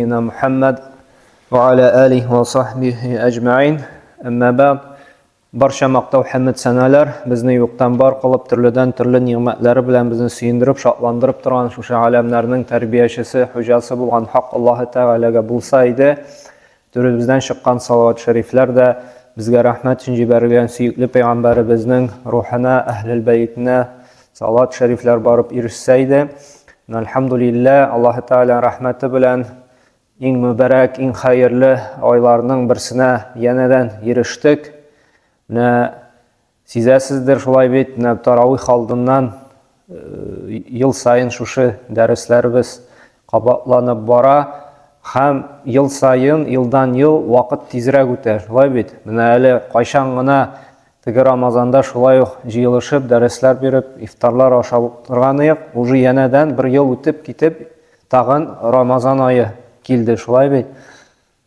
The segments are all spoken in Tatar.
نبينا محمد وعلى آله وصحبه أجمعين. أما بعد, barcha maqtov hamd sanalar bizni yo'qdan bor qilib turlidan turli ne'matlari bilan bizni suyundirib, shodlantirib turgan shu alamlarning tarbiyachisi, hujasi bo'lgan haq Alloh taolaga bo'lsa edi, turibizdan chiqqan salovat shariflar da bizga rahmat uchun yuborilgan suyukli payg'ambarimizning ruhina, ahlul baytina salovat shariflar borib erishsa edi. Alhamdulillah, Alloh taolo rahmati bilan eng muborak, eng xayrli oylarning birsine yanadan erishdik. Sizəsizdir şulay bit, taravih aldından yıl sayın şuşu dərslərimiz qabatlanıb bara, hem yıl sayın, yıldan yıl vaqt tezrək ötər. Şulay bit, əli qayşanğına tigi Ramazanda şulay jıyılışıb, dərslər berib, iftarlar aşab turğanıyıq. Ucu yanadan bir yıl ötüb kitib, tağın Ramazan ayı kildi. Şulay bit,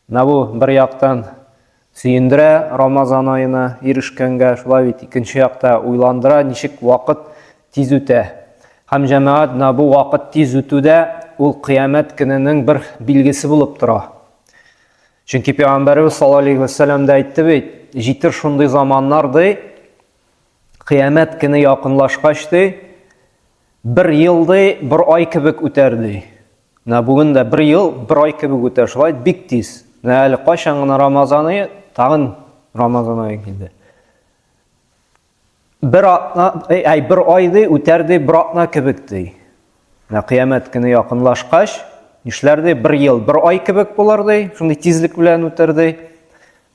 bu bir yaqdan suyundira Ramazan ayına erişkenge, şulay bit, ikinci yaqta uylandıra, nişik vaqt tez ötə. Hem cemaat bu vaqt tez ötüdə ol kıyamet gününün bir bilgisi bulup dura. Çünkü Peygamberimiz sallallahu aleyhi ve sellem de aytdı bit, jitir şunday zamanlardı, kıyamet günü yakınlaşkaçtı, bir yıldı, bir ay kibik öterdi. Bugün de bir yıl, bir ay kibik öter, şulay bik tez. Qaşanğına Ramazan'ı, tağın Ramazan'a geldi. Bir aydı, öterdi, bir atna kibikti. Kıyamet günü yakınlaşkaç, işlerdi bir yıl, bir ay kibik bulardı, şimdi tezlik bilen öterdi.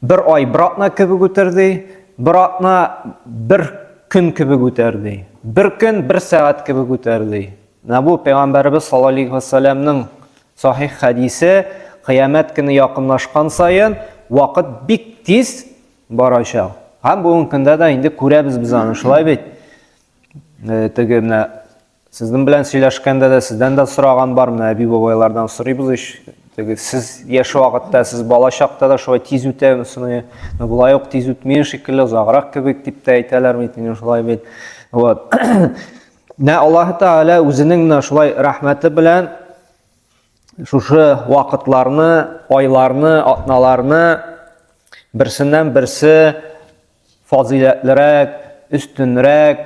Bir ay, bir atna kibik öterdi, bir atna bir gün kibik öterdi. Bir gün, bir saat kibik öterdi. Bu Peygamberimiz sallallahu aleyhi ve sellem'nin sahih hadisi, kıyamet günü yakınlaşkan sayın vaqt bik tez barışaq. Hem bugün gündə də indi görəbiz biz anışılay bit. Sizden bilen söyləşkəndə də sizden de sırağan var mı? Əbi babaylardan sırayız iş. Siz yaşı vaqtda, siz bala şaqda da şöyle tez ötəmisini, bulay yox tez ötmeyin şekilde uzaqraq kibik tipdə aytələr mi? Şulay bit. Allah Teala özünün şulay rahmeti bilen şuşu vaqtlarını, aylarını, atnalarını birsinden birisi faziletlirek, üstünrek,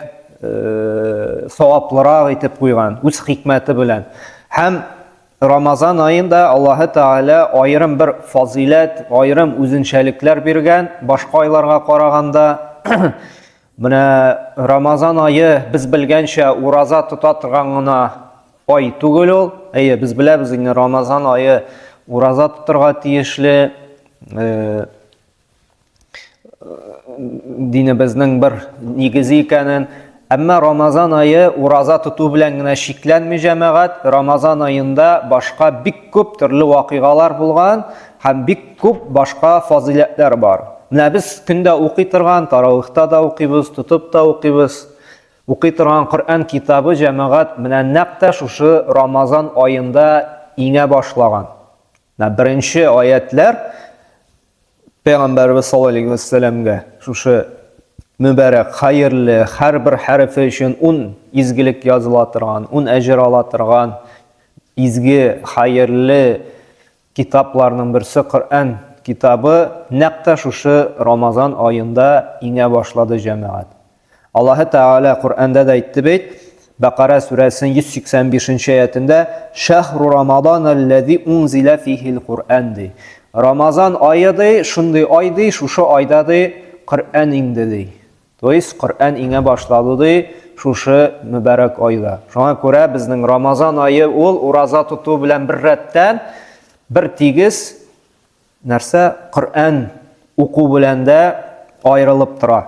savaplırak etip koygan, öz hikmeti bilen. Hem Ramazan ayında Allah Teala ayrım bir fazilet, ayrım özünçelikler bergen, başka aylarga qaraganda Ramazan ayı biz bilgençe uraza tutatırganına ay tugul ol. Biz bilemiz ki Ramazan ayı uraza tuturga tiyişli dinimizning bir negizi ekanin. Ama Ramazan ayı uraza tutu bilen gina şeklenmi cemaat. Ramazan ayında başka bik köp türlü vakigalar bulgan, hem bik köp başka faziletler var. Biz günde okuyturgan, taravihta da okuyuz, tutup da okuyuz. Okuyturgan Kur'an kitabı cemaat bilen naqta şuşu Ramazan ayında ine başlagan. Birinci ayetler Peygamberimiz sallallahu aleyhi ve sellem'ge şuşu mübarek, hayırlı, her bir harfi için 10 izgilik yazılatırgan, 10 ecir alatırgan, izgi, hayırlı kitaplarının birisi Kur'an kitabı naqta şuşu Ramazan ayında ine başladı cemaat. Allah Teala Kur'an'da da aytdı bit, Bakara suresinin 185. ayetinde Şehru Ramazanellezî unzile fihil Kur'an'dı. Ramazan ayıdı, şunday aydı, şuşu aydadı, Kur'an indidi. Dolayısıyla Kur'an ine başladı, şuşu mübarek ayda. Şuna göre bizning Ramazan ayı ol, uraza tutu bilen bir retten bir tigiz narsa Kur'an oku bilen de ayrılıp tura.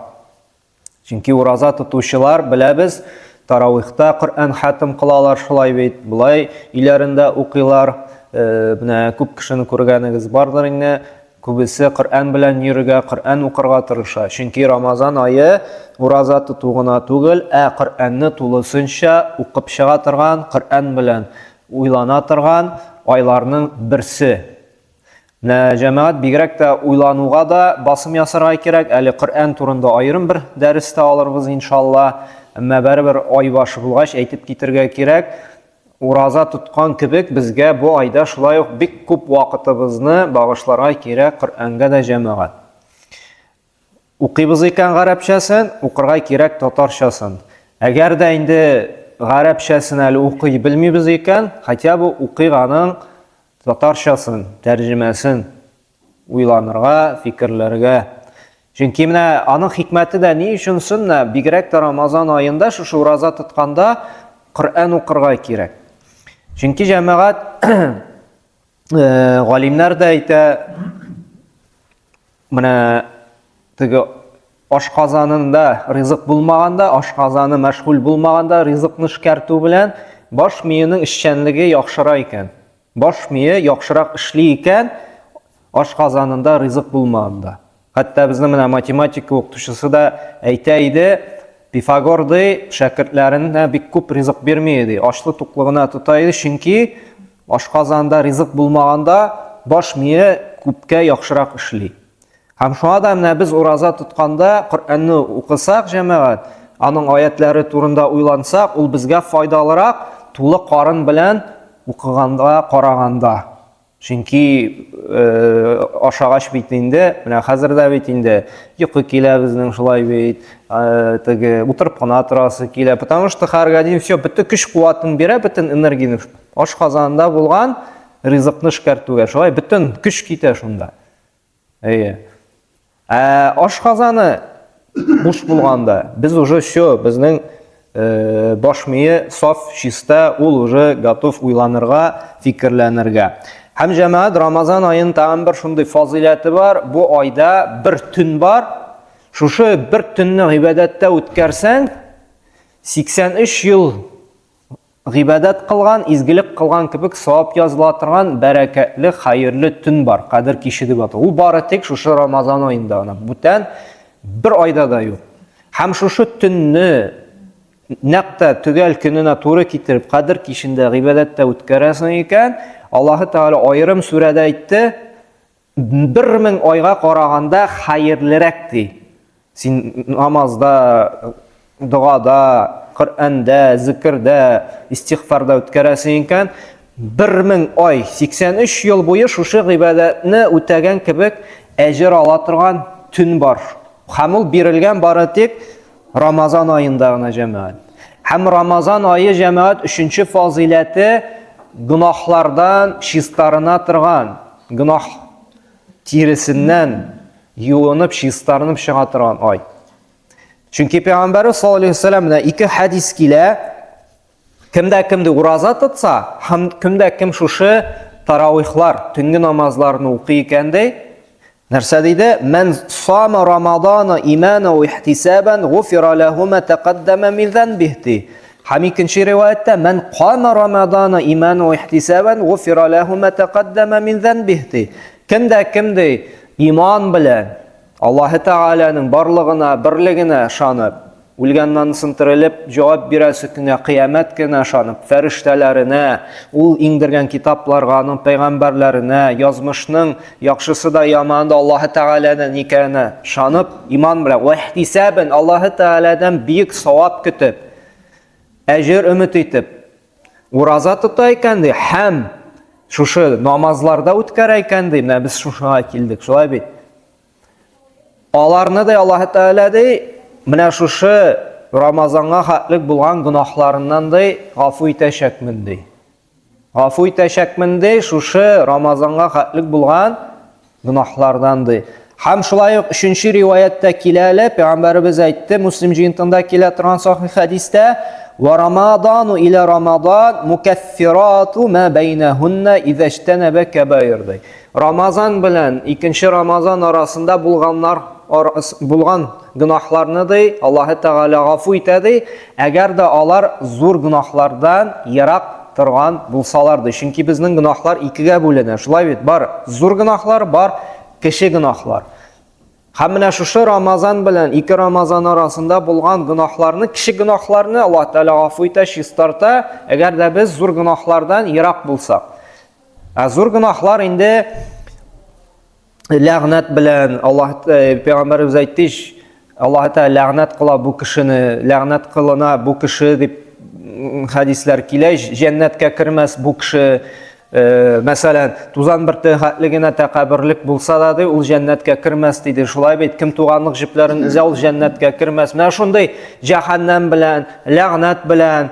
Çünkü uraza tutuşular bilemiz, taravihta Kur'an hatim kılalar şulay bit, bulay ilerinde okuylar, köp kişini көргәнегез бардыр инде, күбесе Kur'an bilen yürüge, Kur'an okurga tırışa. Çünkü Ramazan ayı urazа tutuğuna түгел, Kur'an'ны tulısınca okup çıga turgan, Kur'an bilen uylana turgan aylarның birsi. Cemaat bigrak da uylanuğa da basım yasırga kerek. Әле Kur'an turunda ayrım bir dəriste alırız inşallah. Ama bir ay başı bulgaç aytip kitirge kerek. ураза тоткан кебек безгә бу айда шулай ук бик күп вакытыбызны багышларга кирәк Коръәнгә дә җәмәгать. Укыйбыз икән гарәпчәсен, укырга кирәк татарчасын. Әгәр дә инде гарәпчәсен әле укый белмибез икән, хотя бы укыйганың татарчасын, тәрҗемәсен уйланырга, фикерләргә. Чөнки менә аның хикмәте дә ни өчен сөннә, бигрәк тә Рамазан аенда шушы ураза тотканда Коръән укырга кирәк. Чөнки җәмәгать галимнәр дә әйтә, менә теге ашказанында ризык булмаганда, ашказаны мәшгуль булмаганда ризыкны эшкәртү белән баш миенең эшчәнлеге яхшыра икән. Баш мие яхшырак эшли икән ашказанында ризык булмаганда. Хәтта безнең менә математика укытучысы да әйтә иде, Пифагор ди шәкертләренә бик күп ризык бирми иде. Ашлы туклыгына тота иде, чөнки ашказанда ризык булмаганда баш мие күпкә яхшырак эшли. Һәм шуңа да менә без ураза тотканда Коръәнне укысак җәмәгать, аның аятләре турында уйлансак, ул безгә файдалырак тулы карын белән укыганда, караганда. Чөнки ашагач бит инде, менә хәзер дә бит инде йокы килә безнең шулай бит, теге утырып кына торасы килә, потому что һәргәдин все бөтен көч-куатын бирә, бөтен энергияны ашказанда булган ризыкны эшкәртүгә, шулай бөтен көч китә шунда. Ашказаны буш булганда без уже все, безнең баш мие саф, чиста, ул уже готов уйланырга, фикерләнергә. Һәм җәмәгать Рамазан аен тагын бер шундый фазиләте бар. Бу айда бер төн бар. Шушы бер төнне гыйбадәттә үткәрсәң, 83 ел гыйбадәт кылган, изгелек кылган кебек савап языла торган бәрәкәтле, хәерле төн бар. Кадер киче дип атала. Ул бары тик шушы Рамазан аенда гына. Бүтән бер айда да юк. Һәм шушы төнне нәкътә төгәл көненә туры китереп, кадер кичендә гыйбадәттә үткәрәсең икән, Аллаһы Тәгалә аерым сүрәдә әйтте, 1000 айга караганда хәерлерәк ди. Син намазда, дуада, Коръәндә, зикрдә, истигъфарда үткәрәсең икән, 1000 ай, 83 ел буе шушы гыйбадәтне үтәгән кебек әҗер ала торган төн бар. Һәм ул бирелгән бары тик Рамазан аенда гына җәмәгать. Һәм Рамазан айы җәмәгать 3нче фазиләте гынахлардан чистарына торган, гынах тиресеннән юынып, чистарынып чыга торган ай. Чөнки Пәйгамбәр саллаллаһу алейһи ва сәлләм менә 2 хадис килә. Кемдә ураза тотса, һәм кем шушы таравихлар, төнге намазларны укый икән ди. Нәрсә диде? Мен сама Рамадана имана ва ихтисабан гуфира лаху ма тaqaddama min dhanbihi. Һәм икенче риваятта мен кама Рамадана имана ва ихтисабан гуфира лаху ма тaqaddama min dhanbihi. Кемдә иман белән Аллаһы Тәгаләнең барлыгына, берлегенә ышанып, үлгәннән соң терелеп җавап бирәсе көнә, кыямәт көнә ышанып, фәрештәләренә, ул иңдергән китапларга, аның пәйгамбәрләренә, язмышның яхшысы да яманы да Аллаһы Тәгаләдән икәненә ышанып, иман белән ва ихтисабан Аллаһы Тәгаләдән бик савап көтеп, әҗер өмет итеп, ураза тота икән ди, һәм шушы намазларда үткәрә икән ди. Менә без шушыга килдек, шулай бит. Аларны да Аллаһы Тәгалә ди, менә шушы Рамазанга хәтлек булган гынахларыннан да гафу итәчәкмен ди. Гафу итәчәкмен ди, шушы Рамазанга хәтлек булган гынахлардан ди. Һәм шулай ук 3нче риваятта килә, Пәйгамбәрбез әйтте, Муслим җыентында килә торган сахих хәдистә, ва Рамадану иля Рамадан мукаффирату ма байнахунна иза иҗтанаба кабаир. Рамазан белән икенче Рамазан арасында булган гынахларны ди Аллаһы Тәгалә гафу итә ди, әгәр дә алар зур гынахлардан ярак торган булсалар ди. Чөнки безнең гынахлар икегә бүленә. Шулай бит, бар зур гынахлар, бар кече гынахлар. Һәм менә шушы Рамазан белән 2 Рамазан арасында булган гынахларны, кече гынахларны Аллаһ Тәгалә гафу итә, чистарта, әгәр дә без зур гынахлардан ярак булсак. Зур гынахлар инде ләгънәт белән Аллаһ Пәйгамбәрбез әйтте, Аллаһ Тәгалә ләгънәт кыла бу кешене, ләгънәт кылына бу кеше дип хадислар килә, җәннәткә кермәс бу кеше, мәсәлән, тузан бер тәһәтлегенә тәкабберлек булса да, ди, ул җәннәткә кермәс диде. Шулай бит, кем туганлык җепләрен үзә, ул җәннәткә кермәс. Менә шундый җәһәннәм белән, ләгънәт белән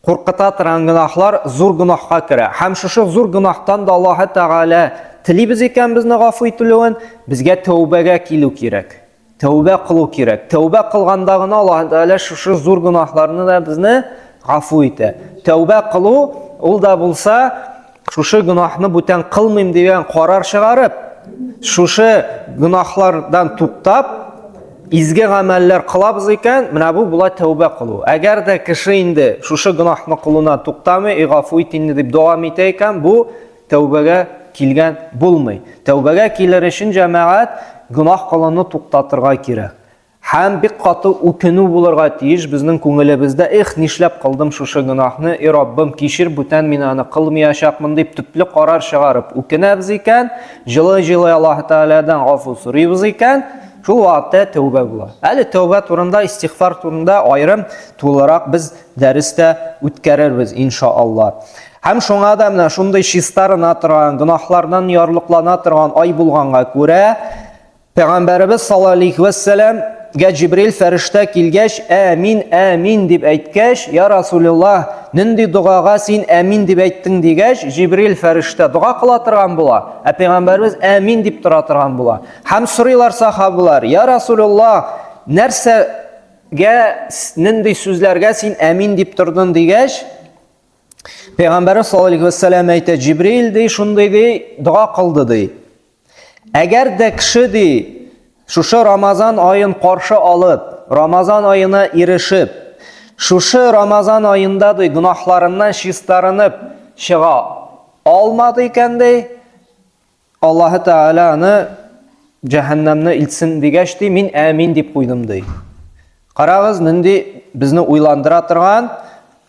куркыта торган гынахлар зур гынахка керә. Һәм шушы зур гынахтан да Аллаһ Тәгалә телибез икән безне гафу ителүен, безгә тәүбәгә килү кирәк. Тәүбә кылу кирәк. Тәүбә кылганда гына Аллаһ Тәгалә шушы зур гынахларны да безне гафу итә. Тәүбә кылу ул да булса, шушы гынахны бүтән кылмыйм дигән карар чыгарып, шушы гынахлардан туктап, изге гамәлләр кылабыз икән, менә бу була тәүбә кылу. Әгәр дә кеше инде шушы гынахны кылуна туктамый, гафу ит инде дип дәвам итә икән, бу тәүбәгә килгән булмый. Тәүбәгә килер өчен җәмәгать гынах кылуны туктатырга кирәк. Һәм бик каты үкенү булырга тиеш безнең күңелебездә, нишләп кылдым шушы гынахны, Раббым кичер, бүтән мин аны кылмаячакмын дип төпле карар чыгарып үкенәбез икән, җылы-җылы Аллаһ Тәгаләдән гафу сорыйбыз икән, шул вакытта тәүбә була. Әле тәүбә турында, истигъфар турында аерым тулырак без дәрестә үткәрербез иншааллах. Һәм шуңа да менә шундый чистарына торган, гынахлардан ярлыклана торган ай булганга күрә, Пәйгамбәрбез саллаллаһу алейхи ва саллям га Җибрил фәрештә килгәч, "Амин, амин" дип әйткәч, "Я Расулуллаһ, нинди дугага син амин дип әйттең" дигәч, Җибрил фәрештә дуга кыла торган була, ә Пәйгамбәрбез амин дип тора торган була. Һәм сорыйлар сахабалар, "Я Расулуллаһ, нәрсәгә, нинди сүзләргә син амин дип тордың" дигәч, Пәйгамбәрбез саллаллаһу алейхи ва саллям әйтә, "Җибрил ди, шундый ди, дуга кылды" ди. Әгәр дә кеше ди, шушы Рамазан айын каршы алып, Рамазан айына ирешеп, шушы Рамазан айында ди гынахларыннан чистарынып чыга алмады икән ди, Аллаһ Тәгалә аны җәһәннәмне илтсен дигәч ди, мин амин дип куйдым ди. Карагыз, нинди безне уйландыра торган,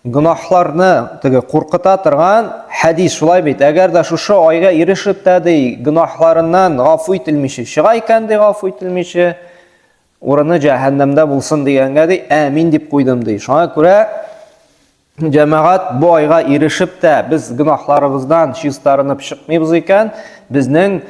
гынахларны куркыта торган хадис шулай бит. Әгәр дә шушы айга ирешеп тә ди, гынахларыннан гафу ителмичә чыга икән ди, гафу ителмичә, урыны җәһәннәмдә булсын дигәнгә ди, амин дип куйдым ди. Шуңа күрә җәмәгать бу айга ирешеп тә без гынахларыбыздан чистарынып чыкмыйбыз икән, безнең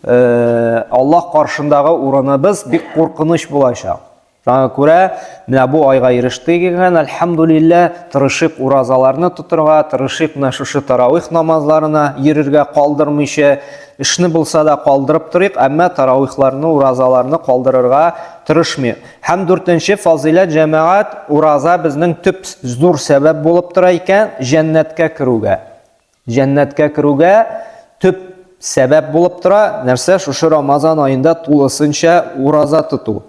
Аллаһ каршындагы урыныбыз бик куркыныч булачак. Шуңа күрә менә бу айга ирештек икән, әлхәмдүлилләһ, тырышып уразаларны тотырга, тырышып менә шушы таравих намазларына йөрергә калдырмыйча, эшне булса да калдырып торыйк, әмма таравихларны, уразаларны калдырырга тырышмыйк. Һәм 4нче фазилат, җәмәгать, ураза безнең төп зур сәбәп булып тора икән җәннәткә керүгә. Җәннәткә керүгә төп сәбәп булып тора, нәрсә? Шушы Рамазан айында тулысынча ураза тоту.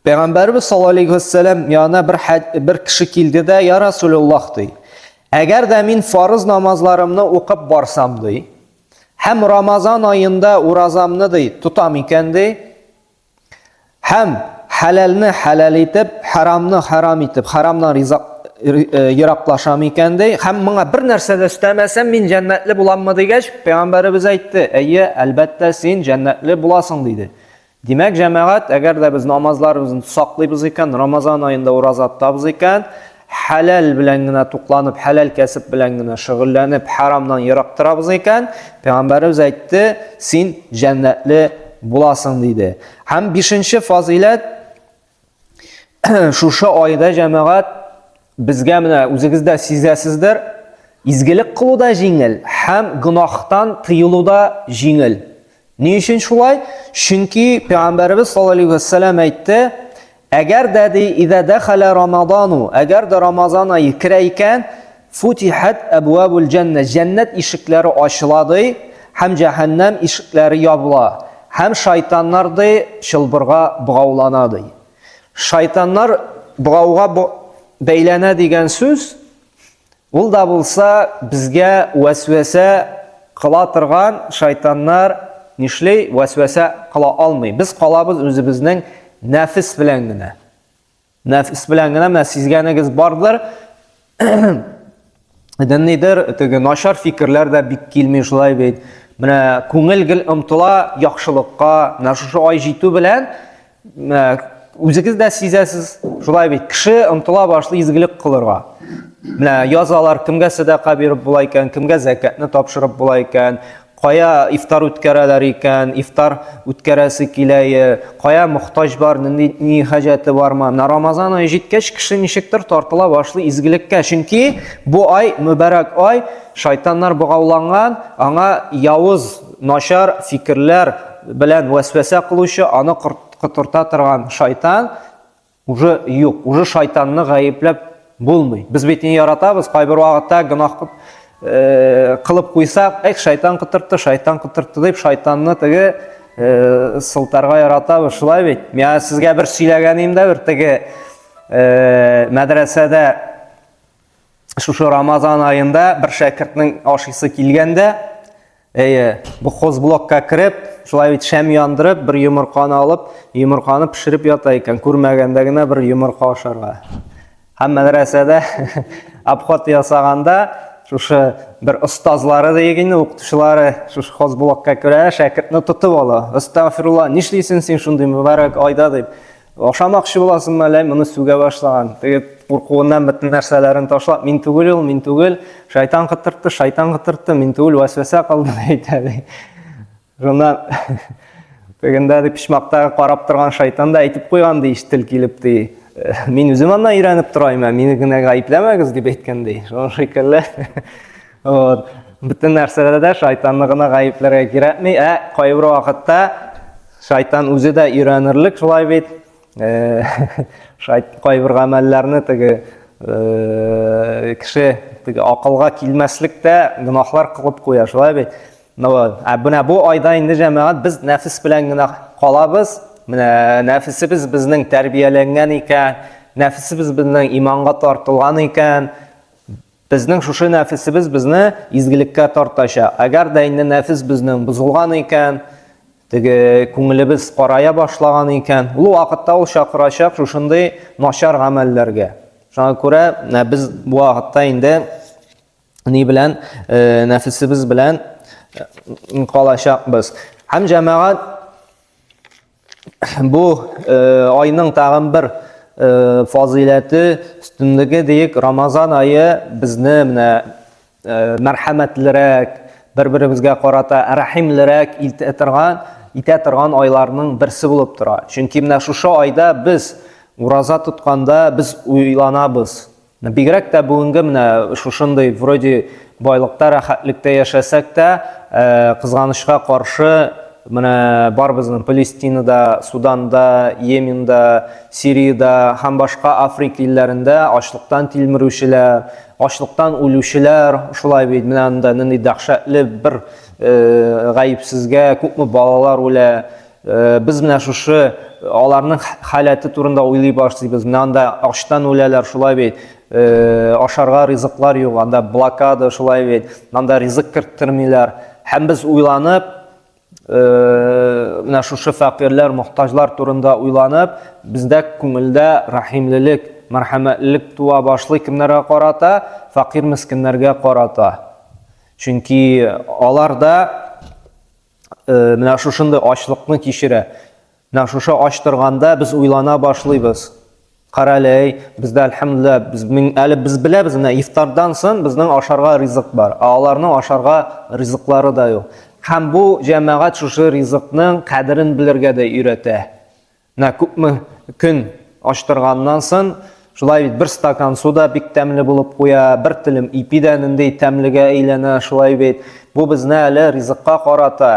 Пәйгамбәрбез саллаллаһу алейхи ва саллям янына бер кеше килде дә, "Я Расулуллаһ" ди. "Әгәр дә мин фарыз намазларымны укып барсам" ди, "һәм Рамазан айында уразамны" ди, "тутам икән" ди, "һәм хәләлне хәләл итеп, харамны харам итеп, харамнан ераклашам икән" ди, "һәм моңа бер нәрсә дә өстәмәсәм, мин җәннәтле буламмы" дигәч, Пәйгамбәрбез әйтте, "Әйе, әлбәттә син җәннәтле буласың" диде. Димәк, җәмәгать, әгәр дә без намазларыбызны саклыйбыз икән, Рамазан айында ураза тотабыз икән, хәләл белән генә тукланып, хәләл кәсеп белән генә шөгыльләнеп, харамнан ерак торабыз икән, Пәйгамбәрбез әйтте, син җәннәтле буласың диде. Һәм 5нче фазилат, шушы айда җәмәгать безгә менә үзегез дә сизәсездер, изгелек кылу да җиңел, һәм гынахтан тыелу да җиңел. Ни өчен шулай? Чөнки Пәйгамбәрбез саллаллаһу алейхи ва саллям әйтте, әгәр дә ди иза дахала Рамазану, әгәр дә Рамазан айы керә икән, футихат абвабул җанна, җәннәт ишекләре ачыла ди, һәм җәһәннәм ишекләре ябыла, һәм шайтаннар ди чылбырга бугаулана ди. Шайтаннар бугауга бәйләнә дигән сүз, ул да булса безгә вәсвәсә кыла торган шайтаннар нишлей вәсвәсә кыла алмый. Без калабыз үзебезнең нәфис белән генә. Нәфис белән генә менә сизгәнегез бардыр. Нидер теге начар фикерләр дә бик килми шулай бит. Менә күңел гел омтыла яхшылыкка, менә шушы ай җитү белән үзегез дә сизәсез шулай бит. Кеше омтыла башлый изгелек кылырга. Менә язалар кемгә садака биреп була икән, кемгә закатны тапшырып була икән, кая ифтар үткәрәләр икән, ифтар үткәрәсе килә, кая мохтаҗ бар, ни хаҗәте бармы. Менә Рамазан ае җиткәч, кеше ничектер тартыла башлый изгелеккә. Чөнки бу ай, мөбарәк ай, шайтаннар богауланган, аңа явыз, начар фикерләр белән вәсвәсә кылучы, аны кытырта торган шайтан уже юк, уже шайтанны гаепләп булмый. Без бит не яратабыз, кайбер вакытта гынах кылып куйсак, шайтан кытыртты дип, шайтанны теге сылтарга яратабыз, шулай бит. Мен сезгә бер сөйләгәнем дә бер теге мәдрәсәдә шушы Рамазан айында бер шәкертнең ашыйсы килгәндә, бу хозблокка кирип, шулай бит шәм яндырып, бер йомырканы алып, йомырканы пешереп ята икән, күрмәгәндә генә бер йомырка ашарга. Һәм мәдрәсәдә обход ясаганда шушы бер остазлары дигән укытучылары шушы хозблокка керә, шәкертне тотып ала. Астагфирулла, нишлисең син шундый мөбарәк айда дип. Ашамакчы буласың мәләй, моны сүгә башлаган. Теге куркуыннан бөтен нәрсәләрен ташлап, мин түгел, шайтан кытыртты, мин түгел, вәсвәсә кылды әйтә. Шуннан тегендә дип пишмактагы карап торган шайтан да әйтеп куйган ди, иштел килеп ди. Мин үзем аннан өйрәнеп торайм, мине генә гаепләмәгез дип әйткән ди. Шуның шикелле. Вот. Бөтен нәрсәләрдә шайтанны гына гаепләргә кирәкми, кайбер вакытта шайтан үзе дә өйрәнерлек, шулай бит. Кайбер гамәлләрне теге кеше теге акылга килмәслек тә гынахлар кылып куя, шулай бит. Менә бу айда инде җәмәгать без нәфис белән генә калабыз. Менә нәфисебез безнең тәрбияләнгән икән, нәфисебез безнең иманга тартылган икән. Безнең шушы нәфисебез безне изгелеккә тартачак. Әгәр дә инде нәфис безнең бузылган икән, теге күңелебез карая башлаган икән, ул вакытта ул чакырачак шушындый начар гамәлләргә. Шуңа күрә без бу вакытта инде ни белән нәфисебез белән калачакбыз. Һәм җәмәгать бу айның тагын бер фазиләте, өстенлеге диек, Рамазан ае безне менә мәрхәмәтлерәк, бер-беребезгә карата рәхимлерәк итә торган айларның берсе булып тора. Чөнки менә шушы айда без ураза тотканда без уйланабыз. Бигрәк тә бүгенге менә шушындый вроде байлыкта, рәхәтлектә яшәсәк тә, кызганычка каршы менә бар безнең Палестинада, Суданда, Йемендә, Сириядә һәм башка Африка илләрендә ачлыктан тилмерүчеләр, ачлыктан үлүчеләр, шулай бит менә анда нинди дәһшәтле бер гаепсезгә күпме балалар үлә. Без менә шушы аларның халәте турында уйлый башлыйбыз. Менә анда ачтан үләләр, шулай бит. Ашарга ризыклар юк, анда блокада, шулай бит. Анда ризык керттермиләр. Һәм без уйланып, менә шушы фәкыйрьләр, мохтаҗлар турында уйланып, бездә күңелдә рәхимлелек, мәрхәмәтлелек туа башлый кемнәргә карата? Факир мискиннәргә карата. Чөнки алар да менә шушындый ачлыкны кичерә. Менә шушы ач торганда без уйлана башлыйбыз. Каралей, бездә әлхәмдүлилләh, әле без беләбез, менә ифтардан соң безнең ашарга ризык бар. Аларның ашарга ризыклары да юк. Һәм бу җәмәгать шушы ризыкның кадерен белергә дә өйрәтә. Менә күпме көн ач торганнан соң шулай бит бер стакан суда бик тәмле булып куя, бер телем ипидә нинди тәмлегә әйләнә, шулай бит. Бу безне әле ризыкка карата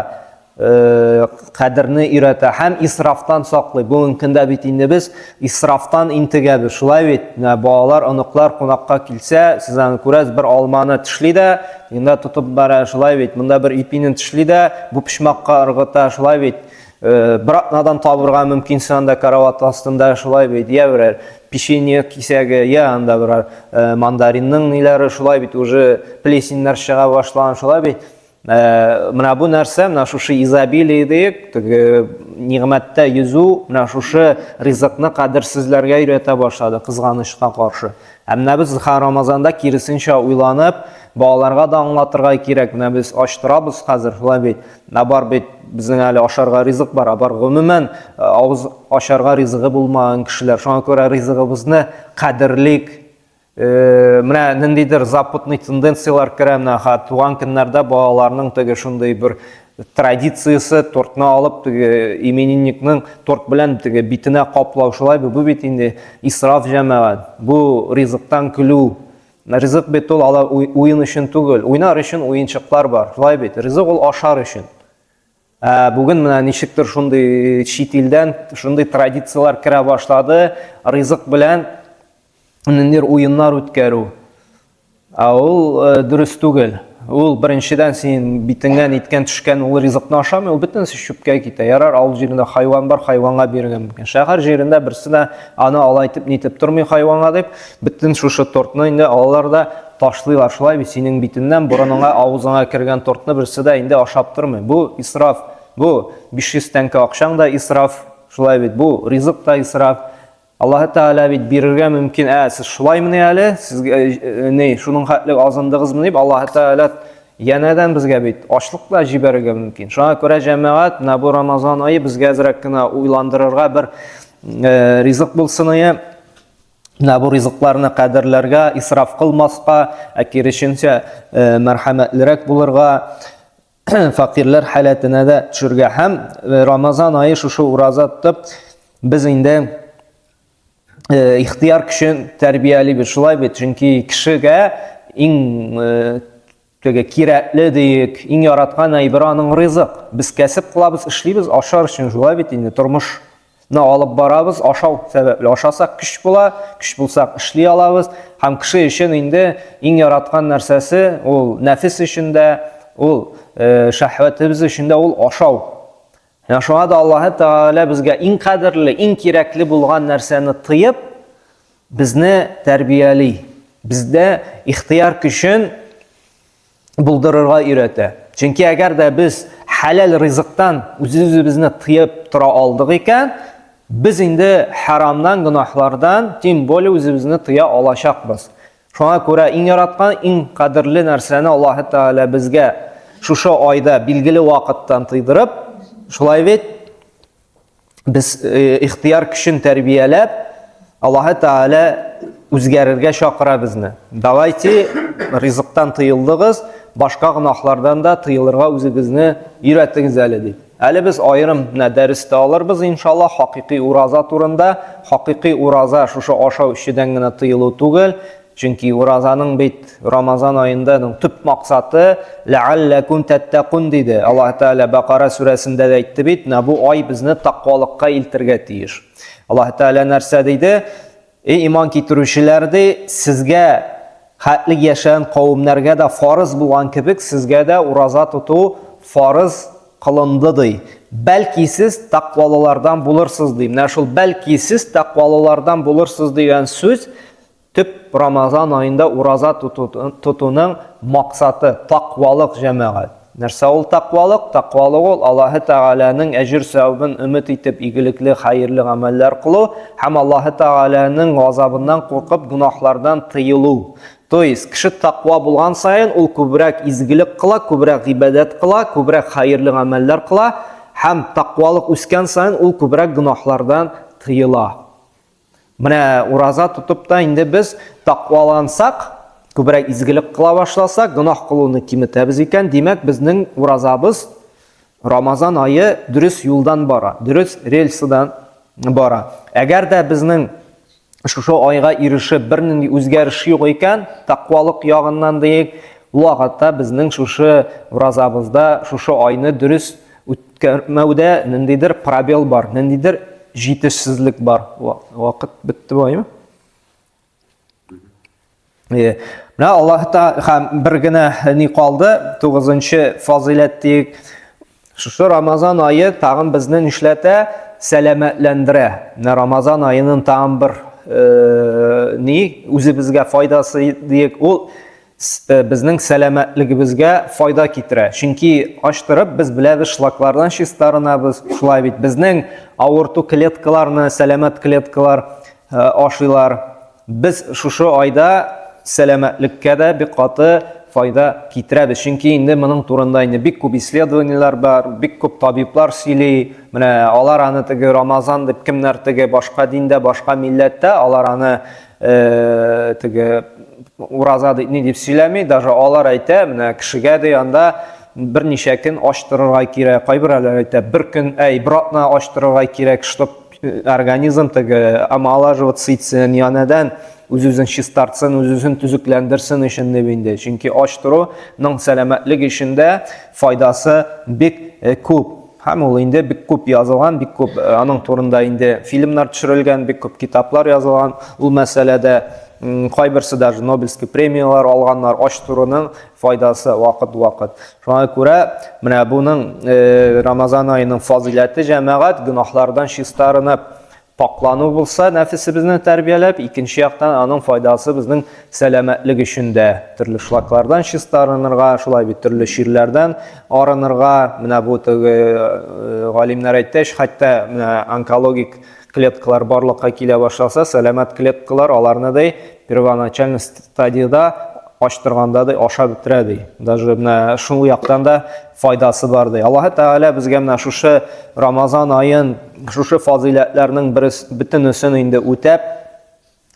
кадерне өйрәтә һәм исрафтан саклый. Бүген көндә бит инде без исрафтан интегәбез, шулай бит. Балалар, оныклар кунакка килсә, сез аны күрәсез, бер алманы тишли дә, инде тотып бара, шулай бит. Монда бер ипине тишли дә, бу пишмакка ыргыта, шулай бит. Бер атнадан табырга мөмкин санда карават астында, шулай бит. Я бер печенье кисәге, я анда бер мандаринның ниләре, шулай бит, уже плесеннәр чыга башлаган, шулай бит. Менә бу нәрсә, менә шушы изобилие диек, нигъмәттә йөзү, менә шушы ризыкны кадерсезләргә өйрәтә башлады, кызганычка каршы. Менә без Рамазанда киресенчә уйланып, балаларга да аңлатырга кирәк. Менә без ач торабыз хәзер, шулай бит. Бар бит, безнең әле ашарга ризык бар, бар гомумән авыз ашарга ризыгы булмаган кешеләр. Шуңа күрә ризыгыбызны кадерлик, менә ниндидер западный тенденциялар керә, менә туган көннәрдә балаларның теге шундый бер традициясе, тортны алып теге именинникның торт белән теге битенә каплау, шулай бу бит инде исраф җәмәгать. Бу ризыктан көлү. Ризык бит ул уен өчен түгел, уйнар өчен уенчыклар бар. Шулай бит, ризык ул ашар өчен. Бүген менә ничектер шундый чит илдән шундый традициялар керә башлады, ризык белән ниндидер уеннар үткәрү. Ул дөрес түгел. Ул беренчедән син битеңә ниткән төшкән ул ризыкны ашамый, ул бөтенсе чүпкә китә. Ярар, авыл җирендә хайван бар, хайванга бирергә мөмкин. Шәһәр җирендә берсе дә аны алайтып нитеп тормый хайванга дип, бөтен шушы тортны инде алалар да ташлыйлар. Шулай бит синең битеңнән борыныңа, авызыңа кергән тортны берсе дә инде ашап тормый. Бу исраф. Бу 500 тәңкә акчаң да исраф. Шулай бит бу ризык та исраф. Аллаһ Тәгалә бит бирергә мөмкин. Сез шулаймыни әле? Сезгә шуның хәтлек азындыгызмы дип Аллаһ Тәгалә янәдән безгә бит ачлык та җибәрергә мөмкин. Шуңа күрә җәмәгать, менә бу Рамазан айы безгә әзрәк кенә уйландырырга бер ризык булсын ие. Менә бу ризыкларны кадерләргә, исраф кылмаска, киресенчә мәрхәмәтлерәк булырга, факирләр халәтенә дә төшәргә һәм Рамазан айы шушы ураза тотып без инде ихтияр көчен тәрбиялибез. Шулай бит, чөнки кешегә иң кирәкле диек, иң яраткан әйбер аның ризык. Без кәсеп кылабыз, эшлибез ашар өчен. Шулай бит инде тормышны алып барабыз, ашау сәбәпле. Ашасак көч була, көч булсак эшли алабыз. Һәм кеше өчен инде иң яраткан нәрсәсе ул нәфис өчен дә, ул шәһвәтебез өчен дә ул ашау. Шуңа да Аллаһ Тәгалә безгә иң кадерле, иң кирәкле булган нәрсәне тыйып, безне тәрбияли. Бездә ихтияр көчен булдырырга өйрәтә. Чөнки әгәр дә без халал ризыктан үзебезне тыйып тора алдык икән, без инде харамдан, гынаһлардан тем более үзебезне тыя алачакбыз. Шуңа күрә иң яраткан, иң кадерле нәрсәне Аллаһ Тәгалә безгә шушы айда билгеле вакыттан тыйдырып, шулай бит без ихтияр көчен тәрбияләп, Аллаһ Тәгалә үзгәрергә чакыра безне. Давайте ризыктан тыелдыгыз, башка гынаһлардан да тыелырга үзегезне өйрәтегез әле дип. Әле без айрым дәрестә алырбыз иншаллах хакыйкый ураза турында. Хакыйкый ураза шушы ашау эчедән генә тыелу түгел. Чөнки уразаның бит Рамазан аенданың төп максаты ләалләкум таттакун диде. Аллаһ Тәгалә Бакара сүрәсендә дә әйтте бит, бу ай безне тақвалыкка илтергә тиеш. Аллаһ Тәгалә нәрсә диде? Иман китерүчеләр ди, сезгә хәтлек яшәгән кавымнәргә дә фарыз булган кебек, сезгә дә ураза тоту фарыз кылынды ди. Бәлки сез тақвалылардан булырсыз ди. Менә шул бәлки сез тақвалылардан булырсыз дигән сүз төп Рамазан айында ураза тотуның максаты тақвалык җәмәгать. Нәрсә ул тақвалык? Тақвалык ул Аллаһ Тәгаләнең әҗр савабын өмет итеп игелекле, хәерле гамәлләр кылу һәм Аллаһ Тәгаләнең газабыннан куркып гынаһлардан тыелу. То есть, кеше тақва булган саен ул күбрәк изгелек кыла, күбрәк гыйбадат кыла, күбрәк хәерле гамәлләр кыла һәм тақвалык үскән саен ул күбрәк гынаһлардан тыела. Менә ураза тотып та инде без тақвалансак, күбрәк изгелек кыла башласак, гынаһ кылуны киметәбез икән, димәк безнең уразабыз Рамазан айы дөрес юлдан бара, дөрес рельсыдан бара. Әгәр дә безнең шушы айга ирешеп бернинди үзгәреш юк икән, тақвалык ягыннан диек, ул вакытта безнең шушы уразабызда шушы айны дөрес үткәрмәүдә ниндидер пробел бар, ниндидер җитешсезлек бар. Вакыт бетте буймы? Менә Аллаһ һәм бер генә ни калды, 9-нчы фазилат диек. Шушы Рамазан айы тагын безне нишләтә? Сәламәтләндерә. Менә Рамазан айының тагын бер үзебезгә файдасы диек, ул безнең сәламәтлегебезгә файда китерә. Чөнки ачтырып без беләбез шлаклардан чистарынабыз. Шулай бит безнең авырту клеткаларны, сәламәт клеткалар ашыйлар. Без шушы айда сәламәтлеккә дә бик каты файда китерәбез. Чөнки инде моның турында инде бик күп исследованиялар бар, бик күп табиблар сөйли. Менә алар аны теге Рамазан дип кемнәр теге башка диндә, башка милләттә алар аны теге ураза ни дип сөйләми, даже алар әйтә, менә кешегә дә анда берничә көн ачтырырга кирәк, кайберләр әйтә, бер көн, бер атна ачтырырга кирәк, чтоб организм теге омолаживаться итсен, янәдән үз-үзен чистартсын, үз-үзен төзекләндерсен өчен дип инде. Чөнки ачтыруның сәламәтлек өчендә файдасы бик күп. Һәм ул инде бик күп язылган, бик күп аның турында инде фильмнар төшерелгән, бик күп китаплар язылган. Ул мәсьәләдә кайберсе даже Нобельский премиялар алганнар, ачтыруның файдасы вакыт-вакыт. Шуңа күрә менә буның Рамазан аеның фазиләте җәмәгать гөнаһлардан чистарынып паклану булса, нәфесебезне тәрбияләп, икенче яктан аның файдасы безнең сәламәтлек өчен дә, төрле шлаклардан чистарынырга, шулай бит төрле ширләрдән арынырга, менә бу галимнәр әйткәч, хәтта менә онкологик клеткалар барлыкка килә башласа, сәламәт клеткалар аларны да первоначальный стадияда ачтырганда да ашап бетерә ди. Даже менә шул яктан да файдасы бар ди. Аллаһ Тәгалә безгә менә шушы Рамазан аен, шушы фазиләтләрнең бөтенесен инде үтәп,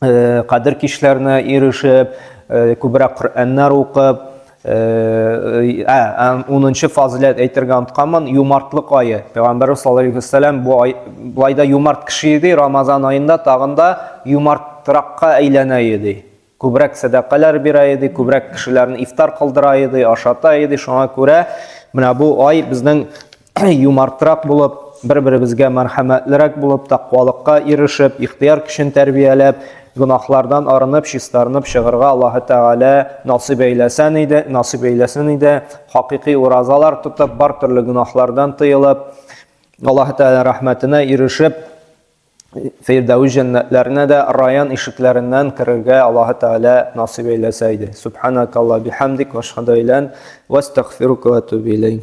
кадер кичләренә ирешеп, күбрәк Коръәннәр укып, 10-нчы фазиләт әйтергә онытканмын, юмартлык ае. Пәйгамбәр саллаллаһу алейһи ва сәллям бу айда юмарт кеше иде, Рамазан аенда тагында юмартракка әйләнә иде. Күбрәк садакалар бирә иде, күбрәк кешеләрне ифтар кылдыра иде, ашата иде. Шуңа күрә менә бу ай безнең юмартрак булып, бер-беребезгә мәрхәмәтлерәк булып, тақвалыкка ирешеп, ихтияр көчен тәрбияләп, гөнаһлардан арынып, чистарынып чыгарга Аллаһ Тәгалә насыйп әйләсен иде. Хакыйкый уразалар тотып, бар төрле гөнаһлардан тыелып, Аллаһ Тәгалә рәхмәтенә ирешеп, Фирдәүс җәннәтләренә дә раян ишекләреннән кирергә Аллаһ Тәгалә насыйп әйләсә иде. Субханакалла бихамдик ва ашһаду ан ла илаха илля анта ва астагфирука ва атубу илейк.